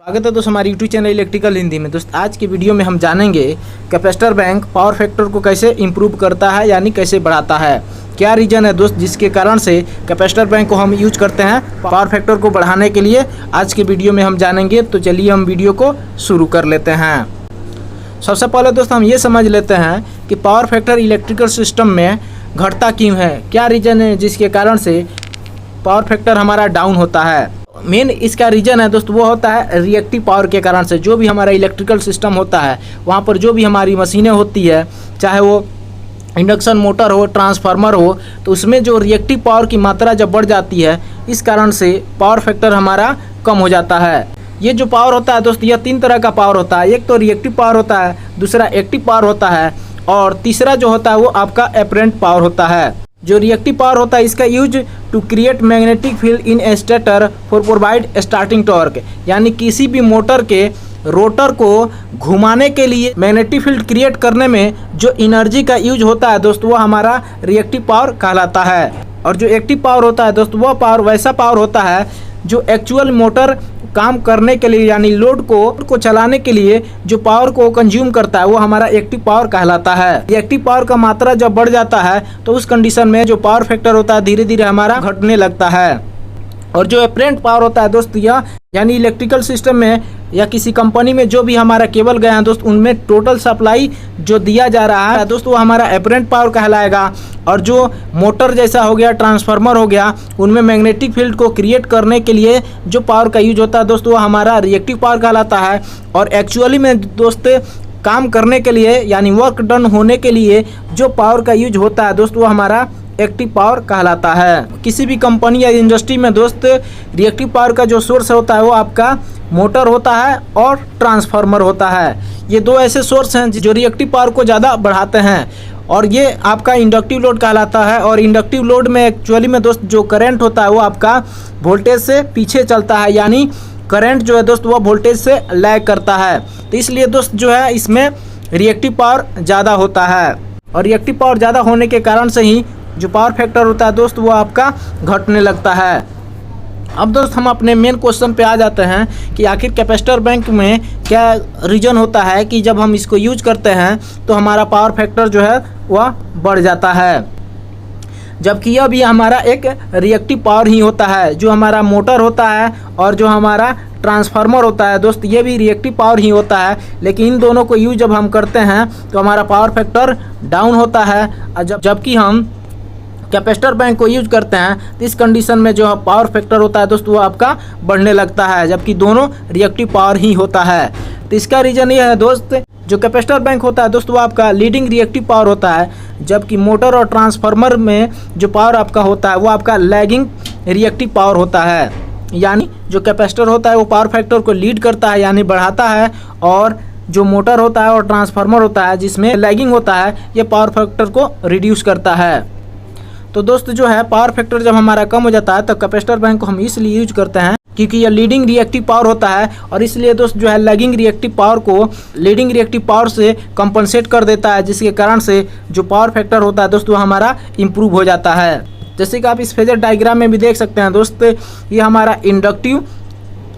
स्वागत है दोस्तों हमारे यूट्यूब चैनल इलेक्ट्रिकल हिंदी में। दोस्त आज की वीडियो में हम जानेंगे कैपेसिटर बैंक पावर फैक्टर को कैसे इंप्रूव करता है यानी कैसे बढ़ाता है। क्या रीज़न है दोस्त जिसके कारण से कैपेसिटर बैंक को हम यूज करते हैं पावर फैक्टर को बढ़ाने के लिए, आज की वीडियो में हम जानेंगे। तो चलिए हम वीडियो को शुरू कर लेते हैं। सबसे पहले दोस्त हम ये समझ लेते हैं कि पावर फैक्टर इलेक्ट्रिकल सिस्टम में घटता क्यों है, क्या रीज़न है जिसके कारण से पावर फैक्टर हमारा डाउन होता है। मेन इसका रीज़न है दोस्त वो होता है रिएक्टिव पावर के कारण से। जो भी हमारा इलेक्ट्रिकल सिस्टम होता है वहाँ पर जो भी हमारी मशीनें होती है, चाहे वो इंडक्शन मोटर हो, ट्रांसफार्मर हो, तो उसमें जो रिएक्टिव पावर की मात्रा जब बढ़ जाती है इस कारण से पावर फैक्टर हमारा कम हो जाता है। ये जो पावर होता है दोस्त, यह तीन तरह का पावर होता है। एक तो रिएक्टिव पावर होता है, दूसरा एक्टिव पावर होता है और तीसरा जो होता है वो आपका एपरेंट पावर होता है। जो रिएक्टिव पावर होता है इसका use to create magnetic field in a stator for provide starting torque, यानी किसी भी मोटर के रोटर को घुमाने के लिए मैग्नेटिक फील्ड क्रिएट करने में जो एनर्जी का यूज होता है दोस्त वो हमारा रिएक्टिव पावर कहलाता है। और जो एक्टिव पावर होता है दोस्त वो पावर वैसा पावर होता है जो एक्चुअल मोटर काम करने के लिए यानी लोड को चलाने के लिए जो पावर को कंज्यूम करता है वो हमारा एक्टिव पावर कहलाता है। एक्टिव पावर का मात्रा जब बढ़ जाता है तो उस कंडीशन में जो पावर फैक्टर होता है धीरे धीरे हमारा घटने लगता है। और जो एपरेंट पावर होता है दोस्त यह यानी इलेक्ट्रिकल सिस्टम में या किसी कंपनी में जो भी हमारा केबल गए हैं दोस्त उनमें टोटल सप्लाई जो दिया जा रहा है दोस्त वो हमारा एपरेंट पावर कहलाएगा। और जो मोटर जैसा हो गया, ट्रांसफार्मर हो गया, उनमें मैग्नेटिक फील्ड को क्रिएट करने के लिए जो पावर का यूज होता है दोस्त वो हमारा रिएक्टिव पावर कहलाता है। और एक्चुअली में दोस्त काम करने के लिए यानी वर्क डन होने के लिए जो पावर का यूज होता है दोस्त वो हमारा एक्टिव पावर कहलाता है। किसी भी कंपनी या इंडस्ट्री में दोस्त रिएक्टिव पावर का जो सोर्स होता है वो आपका मोटर होता है और ट्रांसफार्मर होता है। ये दो ऐसे सोर्स हैं जो रिएक्टिव पावर को ज़्यादा बढ़ाते हैं। और ये आपका इंडक्टिव लोड कहलाता है। और इंडक्टिव लोड में एक्चुअली में दोस्त जो करंट होता है वो आपका वोल्टेज से पीछे चलता है, यानी करंट जो है दोस्त वो वोल्टेज से लैग करता है। तो इसलिए दोस्त जो है इसमें रिएक्टिव पावर ज़्यादा होता है। और रिएक्टिव पावर ज़्यादा होने के कारण से ही जो पावर फैक्टर होता है दोस्त वो आपका घटने लगता है। अब दोस्त हम अपने मेन क्वेश्चन पे आ जाते हैं कि आखिर कैपेसिटर बैंक में क्या रीज़न होता है कि जब हम इसको यूज करते हैं तो हमारा पावर फैक्टर जो है वह बढ़ जाता है, जबकि यह भी हमारा एक रिएक्टिव पावर ही होता है। जो हमारा मोटर होता है और जो हमारा ट्रांसफार्मर होता है दोस्त ये भी रिएक्टिव पावर ही होता है, लेकिन इन दोनों को यूज जब हम करते हैं तो हमारा पावर फैक्टर डाउन होता है। जबकि हम कैपेसिटर बैंक को यूज करते हैं तो इस कंडीशन में जो पावर फैक्टर होता है दोस्त वो आपका बढ़ने लगता है, जबकि दोनों रिएक्टिव पावर ही होता है। तो इसका रीज़न ये है दोस्त, जो कैपेसिटर बैंक होता है दोस्त वो आपका लीडिंग रिएक्टिव पावर होता है, जबकि मोटर और ट्रांसफार्मर में जो पावर आपका होता है वो आपका लैगिंग रिएक्टिव पावर होता है। यानी जो कैपेसिटर होता है वो पावर फैक्टर को लीड करता है यानी बढ़ाता है, और जो मोटर होता है और ट्रांसफार्मर होता है जिसमें लैगिंग होता है ये पावर फैक्टर को रिड्यूस करता है। तो दोस्त जो है पावर फैक्टर जब हमारा कम हो जाता है तो कैपेसिटर बैंक को हम इसलिए यूज करते हैं क्योंकि यह लीडिंग रिएक्टिव पावर होता है, और इसलिए दोस्त जो है लैगिंग रिएक्टिव पावर को लीडिंग रिएक्टिव पावर से कंपनसेट कर देता है, जिसके कारण से जो पावर फैक्टर होता है दोस्त वो हमारा इम्प्रूव हो जाता है। जैसे कि आप इस फेजर डायग्राम में भी देख सकते हैं दोस्त, ये हमारा इंडक्टिव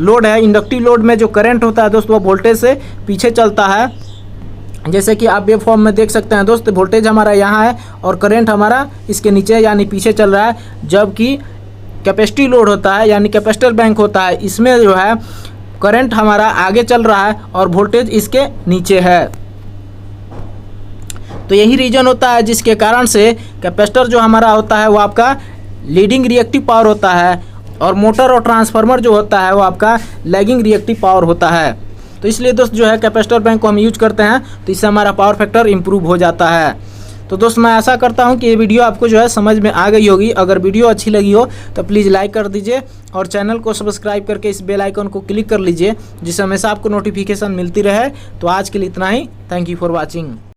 लोड है। इंडक्टिव लोड में जो करंट होता है दोस्त वो वोल्टेज से पीछे चलता है। जैसे कि आप वेव फॉर्म में देख सकते हैं दोस्त, वोल्टेज हमारा यहाँ है और करंट हमारा इसके नीचे यानी पीछे चल रहा है। जबकि कैपेसिटी लोड होता है यानी कैपेसिटर बैंक होता है, इसमें जो है करंट हमारा आगे चल रहा है और वोल्टेज इसके नीचे है। तो यही रीज़न होता है जिसके कारण से कैपेसिटर जो हमारा होता है वो आपका लीडिंग रिएक्टिव पावर होता है, और मोटर और ट्रांसफार्मर जो होता है वो आपका लैगिंग रिएक्टिव पावर होता है। तो इसलिए दोस्त जो है कैपेसिटर बैंक को हम यूज करते हैं तो इससे हमारा पावर फैक्टर इंप्रूव हो जाता है। तो दोस्त मैं आशा करता हूं कि ये वीडियो आपको जो है समझ में आ गई होगी। अगर वीडियो अच्छी लगी हो तो प्लीज़ लाइक कर दीजिए और चैनल को सब्सक्राइब करके इस बेल आइकन को क्लिक कर लीजिए, जिससे हमेशा आपको नोटिफिकेशन मिलती रहे। तो आज के लिए इतना ही। Thank you for watching.